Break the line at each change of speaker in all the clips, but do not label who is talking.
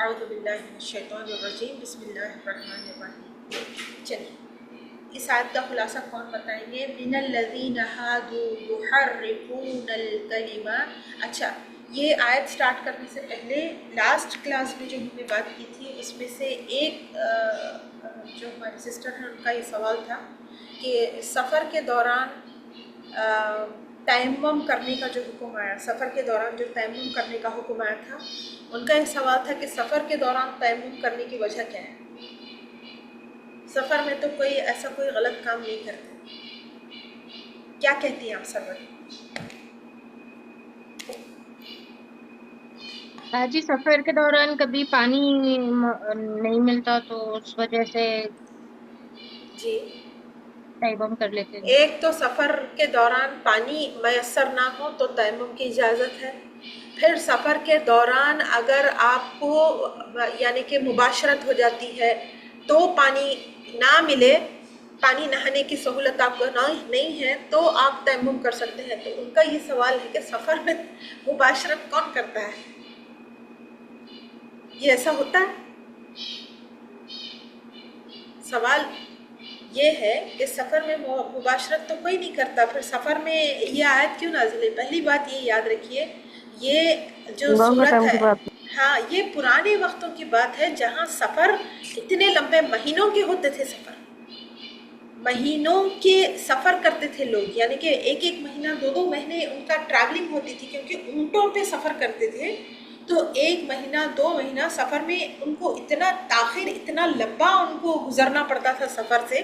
اعوذ باللہ من الشیطان الرجیم بسم اللہ الرحمن الرحیم۔ چلیے اس آیت کا خلاصہ کون بتائیں گے؟ من الذین ہادوا یحرفون الکلم۔ اچھا، یہ آیت سٹارٹ کرنے سے پہلے لاسٹ کلاس میں جو ہم نے بات کی تھی اس میں سے ایک جو ہماری سسٹر ہیں ان کا یہ سوال تھا کہ سفر کے دوران تیمم کرنے کا جو حکم آیا، سفر کے دوران جو تیمم کرنے کا حکم آیا تھا، ان کا یہ سوال تھا کہ سفر کے دوران تیمم کرنے کی وجہ کیا ہے؟ سفر میں تو کوئی ایسا کوئی غلط کام نہیں کرتے، کیا کہتی ہیں آپ سرور؟
جی سفر کے دوران کبھی پانی نہیں ملتا تو اس وجہ سے
جی،
تیمم کر لیتے ہیں۔
ایک تو سفر کے دوران پانی میسر نہ ہو تو تیمم کی اجازت ہے، پھر سفر کے دوران اگر آپ کو یعنی کہ مباشرت ہو جاتی ہے تو پانی نہ ملے، پانی نہانے کی سہولت آپ کو نہیں ہے تو آپ تیمم کر سکتے ہیں۔ تو ان کا یہ سوال ہے کہ سفر میں مباشرت کون کرتا ہے؟ یہ ایسا ہوتا ہے؟ سوال یہ ہے کہ سفر میں مباشرت تو کوئی نہیں کرتا، پھر سفر میں یہ آیت کیوں نازل ہے؟ پہلی بات یہ یاد رکھیے، یہ جو صورت ہے ہاں یہ پرانے وقتوں کی بات ہے جہاں سفر اتنے لمبے مہینوں کے ہوتے تھے، سفر مہینوں کے سفر کرتے تھے لوگ، یعنی کہ ایک ایک مہینہ دو مہینے ان کا ٹریولنگ ہوتی تھی کیونکہ اونٹوں پہ سفر کرتے تھے، تو ایک مہینہ دو مہینہ سفر میں ان کو اتنا تاخیر اتنا لمبا ان کو گزرنا پڑتا تھا سفر سے،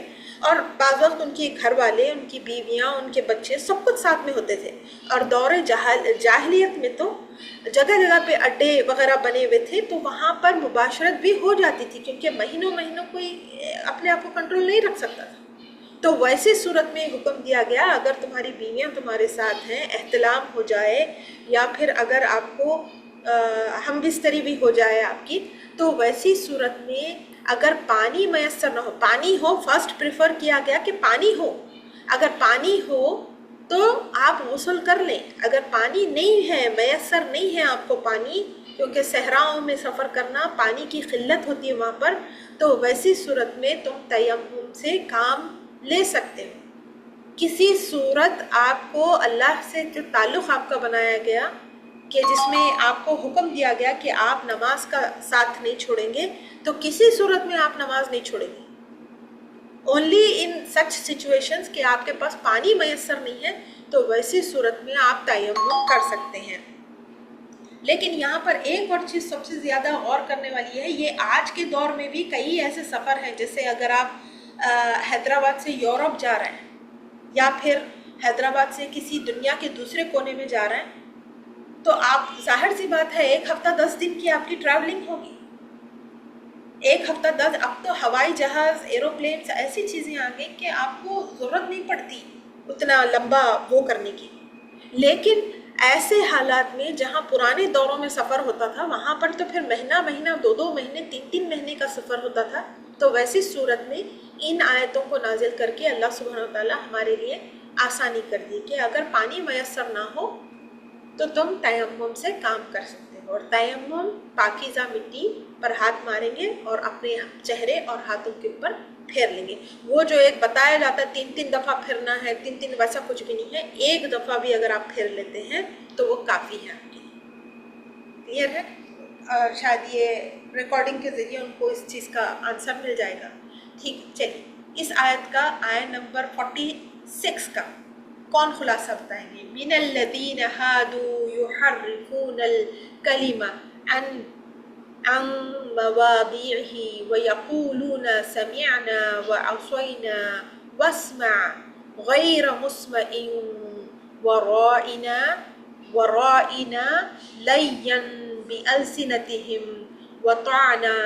اور بعض وقت ان کے گھر والے، ان کی بیویاں، ان کے بچے سب کچھ ساتھ میں ہوتے تھے۔ اور دور جاہلیت میں تو جگہ جگہ پہ اڈے وغیرہ بنے ہوئے تھے تو وہاں پر مباشرت بھی ہو جاتی تھی کیونکہ مہینوں کوئی اپنے آپ کو کنٹرول نہیں رکھ سکتا تھا۔ تو ویسی صورت میں حکم دیا گیا اگر تمہاری بیویاں تمہارے ساتھ ہیں، احتلام ہو جائے یا پھر اگر آپ کو ہم بستری بھی ہو جائے آپ کی، تو ویسی صورت میں اگر پانی میسر نہ ہو، پانی ہو فرسٹ پریفر کیا گیا کہ پانی ہو، اگر پانی ہو تو آپ غسل کر لیں، اگر پانی نہیں ہے، میسر نہیں ہے آپ کو پانی، کیونکہ صحراؤں میں سفر کرنا پانی کی قلت ہوتی ہے وہاں پر، تو ویسی صورت میں تم تیمم سے کام لے سکتے ہو۔ کسی صورت آپ کو اللہ سے جو تعلق آپ کا بنایا گیا کہ جس میں آپ کو حکم دیا گیا کہ آپ نماز کا ساتھ نہیں چھوڑیں گے، تو کسی صورت میں آپ نماز نہیں چھوڑیں گے، اونلی ان سچ سچویشنز کہ آپ کے پاس پانی میسر نہیں ہے، تو ویسی صورت میں آپ تیمم کر سکتے ہیں۔ لیکن یہاں پر ایک اور چیز سب سے زیادہ غور کرنے والی ہے، یہ آج کے دور میں بھی کئی ایسے سفر ہیں، جیسے اگر آپ حیدرآباد سے یورپ جا رہے ہیں یا پھر حیدرآباد سے کسی دنیا کے دوسرے کونے میں جا رہے ہیں، تو آپ ظاہر سی بات ہے 1 ہفتہ 10 دن کی آپ کی ٹریولنگ ہوگی، 1 ہفتہ 10، اب تو ہوائی جہاز، ایروپلینس ایسی چیزیں آ گئی کہ آپ کو ضرورت نہیں پڑتی اتنا لمبا وہ کرنے کی۔ لیکن ایسے حالات میں جہاں پرانے دوروں میں سفر ہوتا تھا وہاں پر تو پھر مہینہ 2 مہینے 3 مہینے کا سفر ہوتا تھا، تو ویسی صورت میں ان آیتوں کو نازل کر کے اللہ سبحانہ وتعالیٰ ہمارے لیے آسانی کر دی کہ اگر پانی میسر نہ ہو تو تم تیمم سے کام کر سکتے ہو، اور تیمم پاکیزہ مٹی پر ہاتھ ماریں گے اور اپنے چہرے اور ہاتھوں کے اوپر پھیر لیں گے۔ وہ جو ایک بتایا جاتا ہے 3 دفعہ پھرنا ہے، 3 ویسا کچھ بھی نہیں ہے، 1 دفعہ بھی اگر آپ پھیر لیتے ہیں تو وہ کافی ہے آپ کے لیے۔ کلیئر ہے؟ اور شاید یہ ریکارڈنگ کے ذریعے ان کو اس چیز کا آنسر مل جائے گا۔ ٹھیک، چلیے اس آیت کا آیت نمبر 46 کا کون خلاصہ بتائیں گے؟ من الذین ہادوا یحرفون الکلم عن مواضعہ ویقولون سمعنا وعصینا واسمع غیر مسمع ورائنا لیا بألسنتہم وطعنا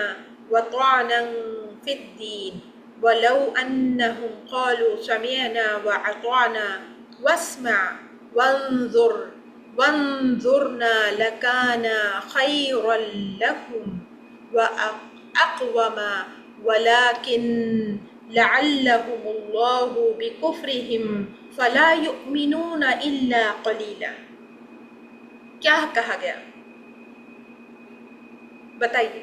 فی الدین ولو انہم قالوا سمعنا وأطعنا واسمع وانظرنا لكان خيرا لهم وأقوم ولكن لعلهم الله بكفرهم فلا يؤمنون إلا قليلا۔ کیا کہا گیا بتائیے؟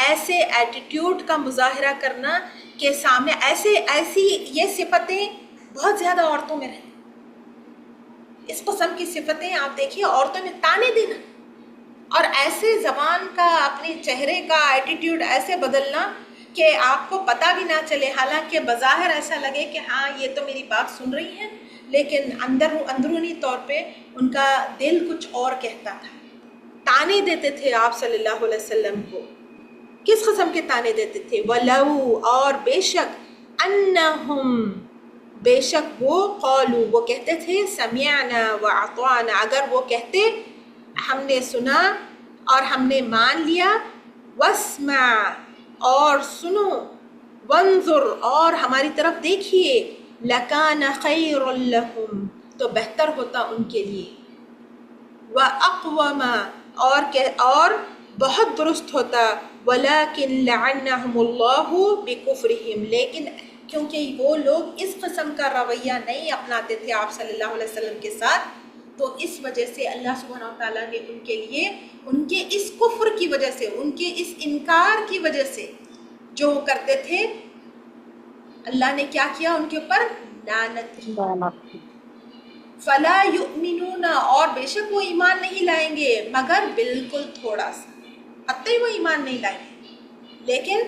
ایسے ایٹیٹیوڈ کا مظاہرہ کرنا کہ سامنے ایسی یہ صفتیں بہت زیادہ عورتوں میں رہتی. اس قسم کی صفتیں آپ دیکھیے عورتوں میں تانے دینا اور ایسے زبان کا اپنے چہرے کا ایٹیٹیوڈ ایسے بدلنا کہ آپ کو پتہ بھی نہ چلے، حالانکہ بظاہر ایسا لگے کہ ہاں یہ تو میری بات سن رہی ہیں، لیکن اندرونی طور پہ ان کا دل کچھ اور کہتا تھا. تانے دیتے تھے آپ صلی اللہ علیہ وسلم کو. کس قسم کے تانے دیتے تھے؟ وَلَوْ اور بے شک أَنَّهُمْ بے شک وہ قالوا وہ کہتے تھے سمعنا وأطعنا اگر وہ کہتے ہم نے سنا اور ہم نے مان لیا، واسمع اور سنو، وانظر اور ہماری طرف دیکھیے، لکان خیر لکم تو بہتر ہوتا ان کے لیے، واقوم اور بہت درست ہوتا، ولیکن لعنہم اللہ بکفرہم لیکن کیونکہ وہ لوگ اس قسم کا رویہ نہیں اپناتے تھے آپ صلی اللہ علیہ وسلم کے ساتھ، تو اس وجہ سے اللہ سبحانہ وتعالیٰ نے ان کے لیے ان کے اس کفر کی وجہ سے، ان کے اس انکار کی وجہ سے جو وہ کرتے تھے، اللہ نے کیا کیا ان کے اوپر؟ لعنت کی. فلا یؤمنون اور بے شک وہ ایمان نہیں لائیں گے مگر بالکل تھوڑا سا، قطعی وہ ایمان نہیں لائیں گے، لیکن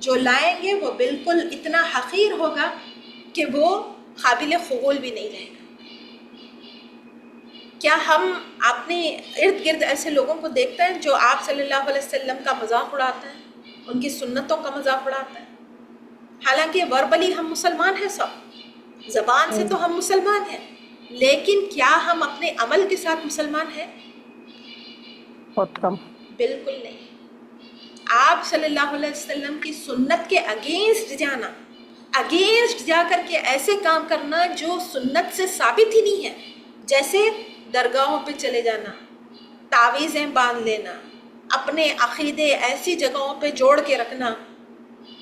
جو لائیں گے وہ بالکل اتنا حقیر ہوگا کہ وہ قابل قبول بھی نہیں رہے گا. کیا ہم اپنے ارد گرد ایسے لوگوں کو دیکھتے ہیں جو آپ صلی اللہ علیہ وسلم کا مذاق اڑاتا ہے، ان کی سنتوں کا مذاق اڑاتا ہے؟ حالانکہ وربلی ہم مسلمان ہیں، سب زبان سے تو ہم مسلمان ہیں، لیکن کیا ہم اپنے عمل کے ساتھ مسلمان ہیں؟
بہت کم.
بالکل نہیں. آپ صلی اللہ علیہ وسلم کی سنت کے اگینسٹ جانا، اگینسٹ جا کر کے ایسے کام کرنا جو سنت سے ثابت ہی نہیں ہے، جیسے درگاہوں پہ چلے جانا، تعویذیں باندھ لینا، اپنے عقیدے ایسی جگہوں پہ جوڑ کے رکھنا،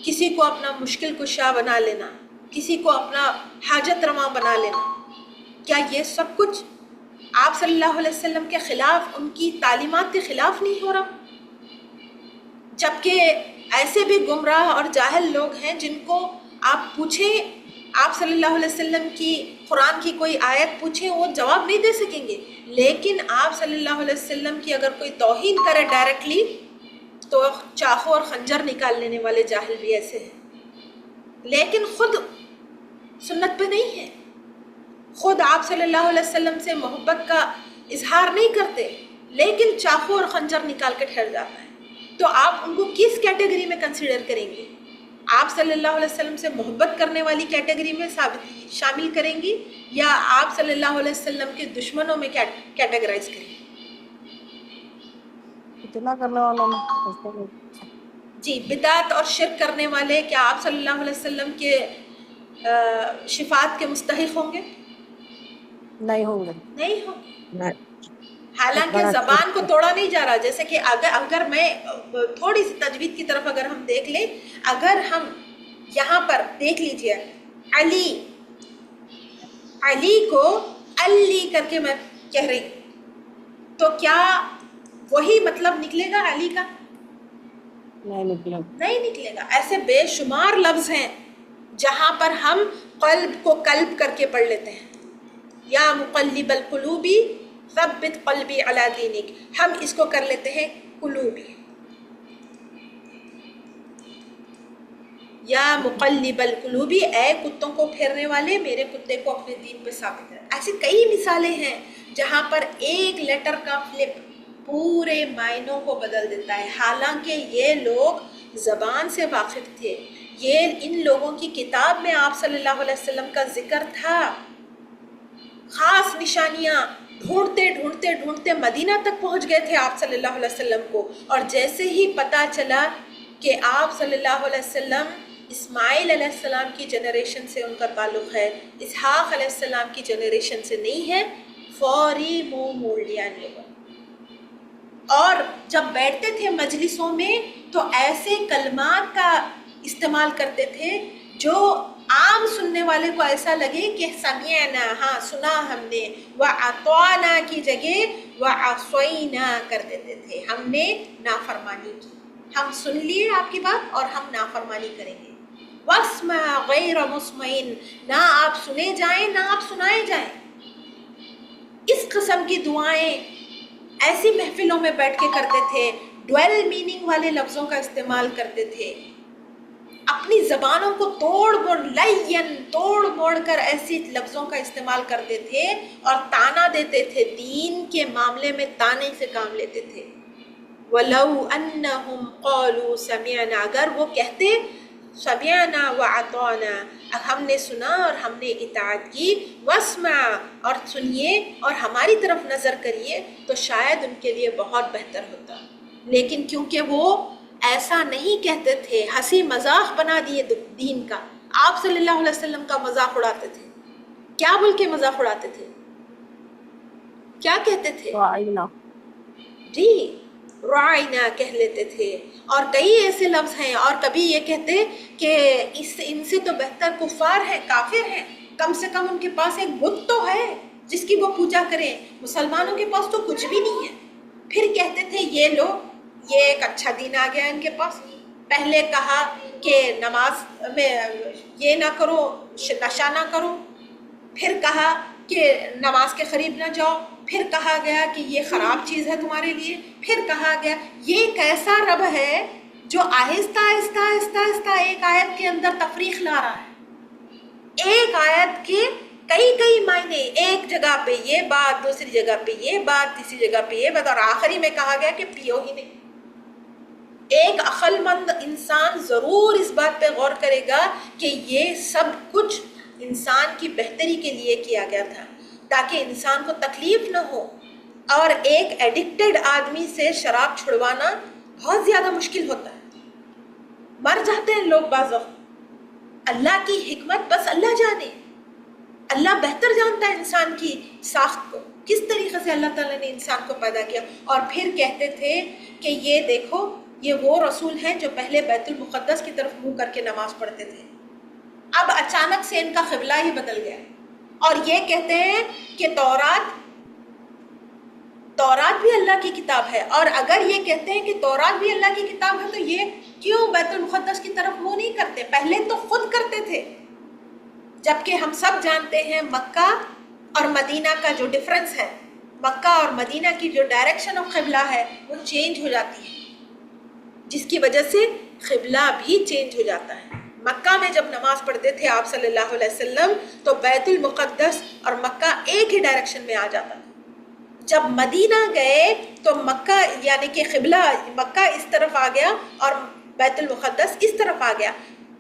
کسی کو اپنا مشکل کشا بنا لینا، کسی کو اپنا حاجت رواں بنا لینا، کیا یہ سب کچھ آپ صلی اللہ علیہ وسلم کے خلاف، ان کی تعلیمات کے خلاف نہیں ہو رہا؟ جبکہ ایسے بھی گمراہ اور جاہل لوگ ہیں جن کو آپ پوچھیں، آپ صلی اللہ علیہ وسلم کی قرآن کی کوئی آیت پوچھیں وہ جواب نہیں دے سکیں گے، لیکن آپ صلی اللہ علیہ وسلم کی اگر کوئی توہین کرے ڈائریکٹلی تو چاقو اور خنجر نکال لینے والے جاہل بھی ایسے ہیں، لیکن خود سنت پہ نہیں ہے، خود آپ صلی اللہ علیہ وسلم سے محبت کا اظہار نہیں کرتے، لیکن چاقو اور خنجر نکال کے ٹھہر جاتا ہے. تو آپ ان کو کس کیٹیگری میں کنسیڈر کریں گے؟ آپ صلی اللہ علیہ وسلم سے محبت کرنے والی کیٹیگری میں شامل کریں گی یا آپ صلی اللہ علیہ وسلم کے دشمنوں میں کیٹیگرائز کریں گی؟
اتنا کرنے والوں میں
جی، بدعت اور شرک کرنے والے کیا آپ صلی اللہ علیہ وسلم کے شفاعت کے مستحق ہوں گے؟
نہیں ہوں گے.
نہیں ہوں گے. حالانکہ زبان کو توڑا نہیں جا رہا، جیسے کہ اگر میں تھوڑی سی تجوید کی طرف اگر ہم دیکھ لیں، اگر ہم یہاں پر دیکھ لیجئے علی کو علی کر کے میں کہہ رہی ہوں، تو کیا وہی مطلب نکلے گا علی کا؟ نہیں نکلے گا. ایسے بے شمار لفظ ہیں جہاں پر ہم قلب کو قلب کر کے پڑھ لیتے ہیں، یا مقلب القلوب ثبت قلبی علی دینک، ہم اس کو کر لیتے ہیں قلوبی. یا مقلب القلوبی، اے کتوں کو پھیرنے والے میرے کتے کو اپنے دین پہ ثابت ہے. ایسی کئی مثالیں ہیں جہاں پر ایک لیٹر کا فلپ پورے معنوں کو بدل دیتا ہے. حالانکہ یہ لوگ زبان سے واقف تھے، یہ ان لوگوں کی کتاب میں آپ صلی اللہ علیہ وسلم کا ذکر تھا، خاص نشانیاں ڈھونڈتے ڈھونڈتے ڈھونڈتے مدینہ تک پہنچ گئے تھے آپ صلی اللہ علیہ وسلم کو. اور جیسے ہی پتہ چلا کہ آپ صلی اللہ علیہ وسلم اسماعیل علیہ السلام کی جنریشن سے ان کا تعلق ہے، اسحاق علیہ السلام کی جنریشن سے نہیں ہے، فوری منہ موڑ لیا ان لوگوں. اور جب بیٹھتے تھے مجلسوں میں تو ایسے کلمات کا استعمال کرتے تھے جو عام سننے والے کو ایسا لگے کہ سمعنا، ہاں سنا ہم نے، وَأَطَعْنَا کی جگہ وَعَصَيْنَا کر دیتے تھے، ہم نے نافرمانی کی. ہم سن لیے آپ کی بات اور ہم نافرمانی کریں گے. واسمع غیر مسمعین، نہ آپ سنے جائیں نہ آپ سنائے جائیں. اس قسم کی دعائیں ایسی محفلوں میں بیٹھ کے کرتے تھے، ڈویل میننگ والے لفظوں کا استعمال کرتے تھے، اپنی زبانوں کو توڑ موڑ کر ایسی لفظوں کا استعمال کرتے تھے اور تانا دیتے تھے، دین کے معاملے میں تانے سے کام لیتے تھے. وَلَوْ أَنَّهُمْ قَالُوا سَمِعْنَا، اگر وہ کہتے سمعنا وَأَطَعْنَا، ہم نے سنا اور ہم نے اطاعت کی، وَاسْمَعْ، اور سنیے اور ہماری طرف نظر کریے، تو شاید ان کے لیے بہت بہتر ہوتا. لیکن کیونکہ وہ ایسا نہیں کہتے تھے، ہنسی مذاق بنا دیے دین کا. آپ صلی اللہ علیہ وسلم کا مذاق اڑاتے تھے. کیا بول کے مذاق اڑاتے تھے؟ کیا کہتے تھے؟
رائنا.
جی رائنا کہہ لیتے تھے. اور کئی ایسے لفظ ہیں، اور کبھی یہ کہتے کہ ان سے تو بہتر کفار ہیں، کافر ہیں، کم سے کم ان کے پاس ایک بت تو ہے جس کی وہ پوجا کریں، مسلمانوں کے پاس تو کچھ بھی نہیں ہے. پھر کہتے تھے یہ لو، یہ ایک اچھا دین آ گیا ان کے پاس. پہلے کہا کہ نماز میں یہ نہ کرو، نشہ نہ کرو، پھر کہا کہ نماز کے قریب نہ جاؤ، پھر کہا گیا کہ یہ خراب چیز ہے تمہارے لیے، پھر کہا گیا. یہ کیسا رب ہے جو آہستہ آہستہ آہستہ آہستہ ایک آیت کے اندر تفریق لا رہا ہے. ایک آیت کے کئی معنی، ایک جگہ پہ یہ بات، دوسری جگہ پہ یہ بات، تیسری جگہ پہ یہ بات، اور آخری میں کہا گیا کہ پیو ہی نہیں. ایک عقل مند انسان ضرور اس بات پہ غور کرے گا کہ یہ سب کچھ انسان کی بہتری کے لیے کیا گیا تھا، تاکہ انسان کو تکلیف نہ ہو. اور ایک ایڈکٹڈ آدمی سے شراب چھڑوانا بہت زیادہ مشکل ہوتا ہے، مر جاتے ہیں لوگ بعض وقت. اللہ کی حکمت بس اللہ جانے، اللہ بہتر جانتا ہے انسان کی ساخت کو، کس طریقے سے اللہ تعالیٰ نے انسان کو پیدا کیا. اور پھر کہتے تھے کہ یہ دیکھو، یہ وہ رسول ہیں جو پہلے بیت المقدس کی طرف منہ کر کے نماز پڑھتے تھے، اب اچانک سے ان کا قبلہ ہی بدل گیا. اور یہ کہتے ہیں کہ تورات بھی اللہ کی کتاب ہے. اور اگر یہ کہتے ہیں کہ تورات بھی اللہ کی کتاب ہے تو یہ کیوں بیت المقدس کی طرف منہ نہیں کرتے؟ پہلے تو خود کرتے تھے. جبکہ ہم سب جانتے ہیں مکہ اور مدینہ کا جو ڈفرنس ہے، مکہ اور مدینہ کی جو ڈائریکشن آف قبلہ ہے وہ چینج ہو جاتی ہے، جس کی وجہ سے قبلہ بھی چینج ہو جاتا ہے. مکہ میں جب نماز پڑھتے تھے آپ صلی اللہ علیہ وسلم تو بیت المقدس اور مکہ ایک ہی ڈائریکشن میں آ جاتا تھا. جب مدینہ گئے تو مکہ یعنی کہ قبلہ مکہ اس طرف آ گیا اور بیت المقدس اس طرف آ گیا.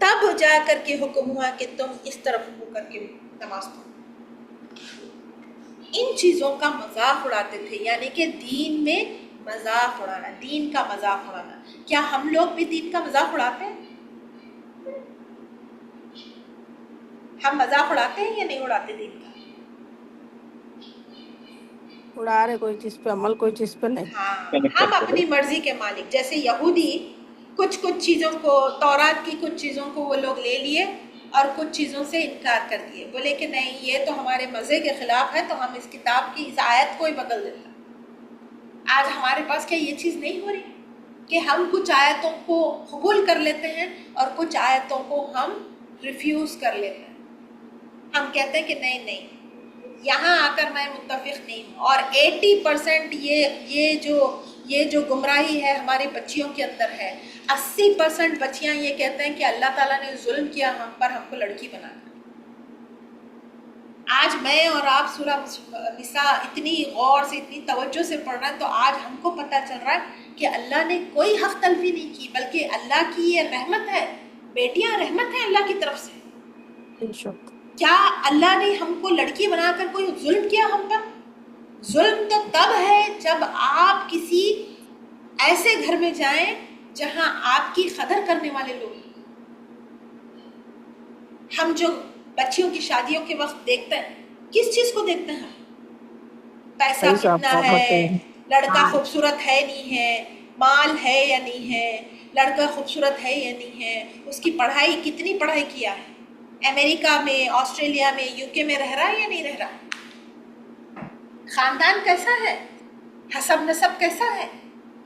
تب جا کر کے حکم ہوا کہ تم اس طرف منہ کر کے نماز پڑھو. ان چیزوں کا مذاق اڑاتے تھے، یعنی کہ دین میں مذاق اڑانا، دین کا مذاق اڑانا. کیا ہم لوگ بھی دین کا مذاق اڑاتے ہیں؟ ہم مذاق اڑاتے ہیں یا نہیں اڑاتے دین کا؟
اڑا رہے کوئی چیز پہ عمل، کوئی چیز پہ نہیں.
ہاں، ہم اپنی مرضی کے مالک. جیسے یہودی کچھ چیزوں کو، تورات کی کچھ چیزوں کو وہ لوگ لے لیے اور کچھ چیزوں سے انکار کر دیے، بولے کہ نہیں یہ تو ہمارے مزے کے خلاف ہے، تو ہم اس کتاب کی اس آیت کو ہی بدل دیتے. آج ہمارے پاس کیا یہ چیز نہیں ہو رہی کہ ہم کچھ آیتوں کو قبول کر لیتے ہیں اور کچھ آیتوں کو ہم ریفیوز کر لیتے ہیں. ہم کہتے ہیں کہ نہیں یہاں آ کر میں متفق نہیں ہوں. اور 80% یہ جو گمراہی ہے ہماری بچیوں کے اندر ہے. 80% بچیاں یہ کہتے ہیں کہ اللہ تعالیٰ نے ظلم کیا ہم پر، ہم کو لڑکی بنا کر. آج میں اور آپ سورہ نساء اتنی غور سے، اتنی توجہ سے پڑھ رہے ہیں تو آج ہم کو پتہ چل رہا ہے کہ اللہ نے کوئی حق تلفی نہیں کی، بلکہ اللہ کی یہ رحمت ہے. بیٹیاں رحمت ہیں اللہ کی طرف سے. کیا اللہ نے ہم کو لڑکی بنا کر کوئی ظلم کیا ہم پر؟ ظلم تو تب ہے جب آپ کسی ایسے گھر میں جائیں جہاں آپ کی قدر کرنے والے لوگ ہیں. ہم جو بچیوں کی شادیوں کے وقت دیکھتے ہیں، کس چیز کو دیکھتے ہیں؟ پیسہ کتنا ہے، لڑکا خوبصورت ہے نہیں ہے، مال ہے یا نہیں ہے، لڑکا خوبصورت ہے یا نہیں ہے، اس کی پڑھائی کتنی پڑھائی کیا ہے، امریکہ میں، آسٹریلیا میں، یو کے میں رہ رہا ہے یا نہیں رہ رہا، خاندان کیسا ہے، حسب نسب کیسا ہے.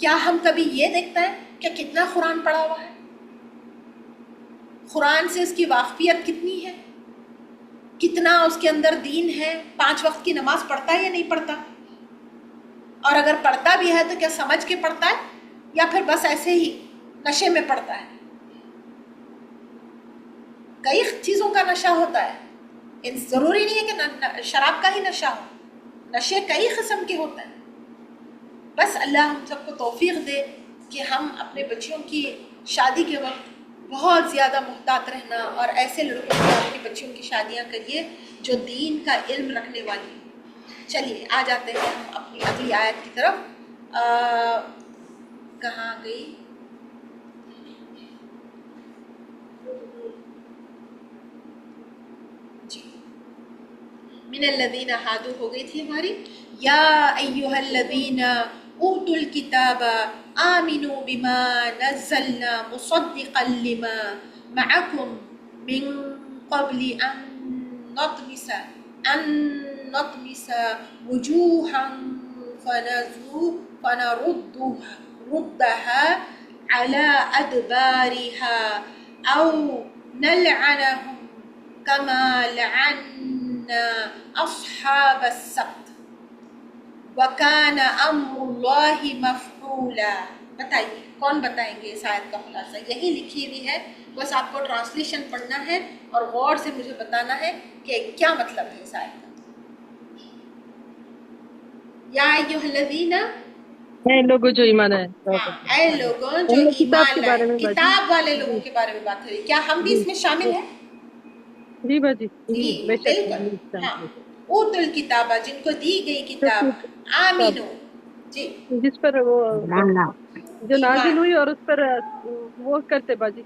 کیا ہم کبھی یہ دیکھتے ہیں کہ کتنا قرآن پڑھا ہوا ہے، قرآن سے اس کی واقفیت کتنی ہے، کتنا اس کے اندر دین ہے، 5 وقت کی نماز پڑھتا ہے یا نہیں پڑھتا، اور اگر پڑھتا بھی ہے تو کیا سمجھ کے پڑھتا ہے یا پھر بس ایسے ہی نشے میں پڑھتا ہے۔ کئی چیزوں کا نشہ ہوتا ہے، ضروری نہیں ہے کہ شراب کا ہی نشہ ہو، نشے کئی قسم کے ہوتے ہیں۔ بس اللہ ہم سب کو توفیق دے کہ ہم اپنے بچیوں کی شادی کے وقت بہت زیادہ محتاط رہنا، اور ایسے لڑکوں سے اپنی بچیوں کی شادیاں کریے جو دین کا علم رکھنے والی ہیں۔ چلیے آ جاتے ہیں ہم اپنی اگلی آیت کی طرف۔ کہاں گئی؟ جی، من الذین ہادو ہو گئی تھی ہماری۔ یا ایھا الذین اوتوا الکتاب آمنوا بما نزلنا مصدقا لما معکم من قبل ان نطمس وجوہا فنردها على أدبارها أو نلعنهم كما لعنا أصحاب السبت وَكَانَ أَمْرُ اللَّهِ مَفْعُولًا۔ بتائیے کون بتائیں گے اس آیت کا خلاصہ؟ یہی لکھی ہوئی ہے، بس آپ کو ٹرانسلیشن پڑھنا ہے اور غور سے مجھے بتانا ہے کہ کیا مطلب ہے اس آیت کا۔ یا ایھا الذین،
اے لوگوں جو ایمان ہے،
اے لوگوں جو ایمان لائے، کتاب والے لوگوں کے بارے میں بات ہو رہی، کیا ہم بھی اس میں شامل ہیں؟
جی باجی،
جی
بے شک
بالکل، ہاں، اوت الکتابہ جن کو دی گئی کتاب، آمینو جی
جس پر وہ جو نازل ہوئی اور اس پر وہ کرتے باجی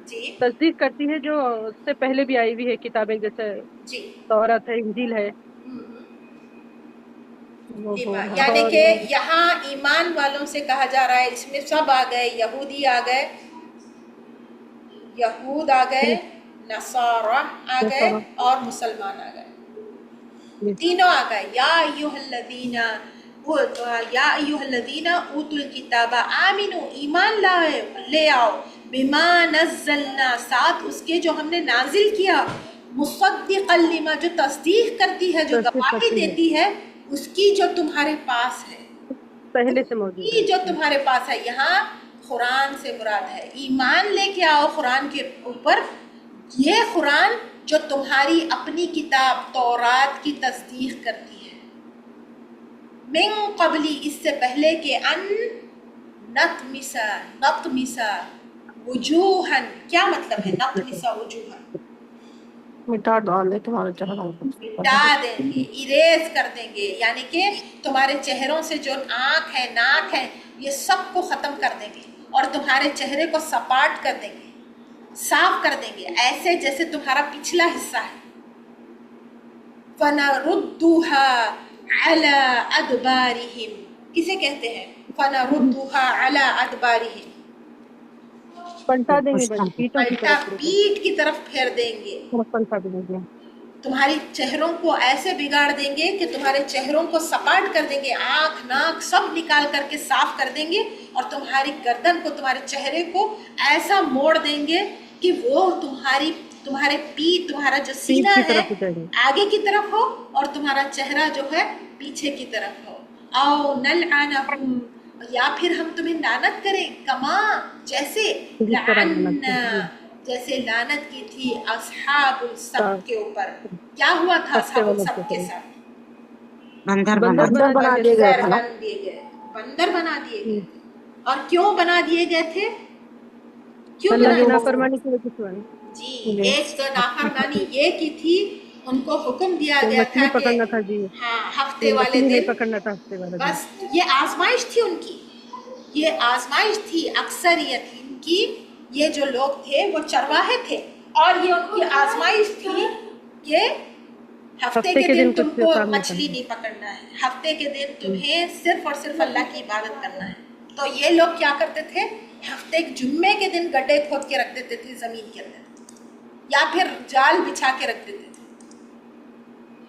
جی
تصدیق کرتی ہے جو اس سے پہلے بھی آئی ہوئی ہے کتابیں، جیسے
جی
تورات ہے، انجیل ہے،
یعنی کہ یہاں ایمان والوں سے کہا جا رہا ہے، اس میں سب آ گئے، یہودی آ گئے، یہود آ گئے، نصارہ آ گئے اور مسلمان آ گئے، تینوں آ گئے۔ یا ایھا الذین اوتوا الکتاب آمنو، ایمان لے آؤ، بما نزلنا، ساتھ اس کے جو ہم نے نازل کیا، مصدقا لما، جو تصدیق کرتی ہے، جو گواہی دیتی ہے اس کی جو تمہارے پاس ہے،
پہلے سے موجود ہے،
جو تمہارے پاس ہے۔ یہاں قرآن سے مراد ہے، ایمان لے کے آؤ قرآن کے اوپر، یہ قرآن جو تمہاری اپنی کتاب تورات کی تصدیق کرتی ہے، من قبلی، اس سے پہلے کہ ان نطمس وجوہن، کیا مطلب ہے نطمس وجوہن؟
مٹا ڈال دے تمہارے چہروں کو،
مٹا دیں گے، اریز کر دیں گے، یعنی کہ تمہارے چہروں سے جو آنکھ ہے، ناک ہے، یہ سب کو ختم کر دیں گے اور تمہارے چہرے کو سپاٹ کر دیں گے، صاف کر دیں گے، ایسے جیسے تمہارا پچھلا حصہ ہے۔ فَنَرُدُّهَا عَلَىٰ أَدْبَارِهِمْ، کسے کہتے ہیں؟ فَنَرُدُّهَا عَلَىٰ أَدْبَارِهِمْ،
پلٹا دیں گے باجی، پیٹوں کی
پلٹا
طرف،
پیٹ کی طرف پھیر دیں گے،
پلٹا دیں گے،
تمہاری چہروں کو ایسے بگاڑ دیں گے کہ تمہارے چہروں کو سپاٹ کر دیں گے، آنکھ ناک سب نکال کر کے صاف کر دیں گے، اور تمہاری گردن کو، تمہارے چہرے کو ایسا موڑ دیں گے کہ وہ تمہارے پیٹ، تمہارا جو سینہ ہے آگے کی طرف ہو اور تمہارا چہرہ جو ہے پیچھے کی طرف ہو۔ او نلعنہم، یا پھر ہم تمہیں لعنت کریں، کما، جیسے لعنا، جیسے لعنت کی تھی اصحاب السبت کے اوپر۔ کیا ہوا تھا اصحاب السبت کے ساتھ؟
بندر بنا دیے گئے تھے،
بندر بنا دیے گئے تھے۔ اور کیوں بنا دیے گئے تھے؟ کیوں
اللہ
بنا
کی
دیے؟
نافرمانی کی وجہ سے،
جی، ایک تو نافرمانی یہ کی تھی، ان کو حکم دیا گیا تھا کہ
پکڑنا تھا، جی
ہاں ہفتے والے
نہیں
دن،
پکڑنا تھا ہفتے والا دن،
بس یہ آزمائش تھی ان کی، یہ آزمائش تھی اکثریت ان کی، یہ جو لوگ تھے وہ چرواہے تھے، اور یہ ان کی آزمائش تھی کہ ہفتے کے دن تم کو مچھلی نہیں پکڑنا ہے، ہفتے کے دن تمہیں صرف اور صرف اللہ کی عبادت کرنا ہے۔ تو یہ لوگ کیا کرتے تھے؟ ہفتے جمعے کے دن گڈھے کھود کے رکھ دیتے تھے زمین کے اندر، یا پھر جال بچھا کے رکھ دیتے تھے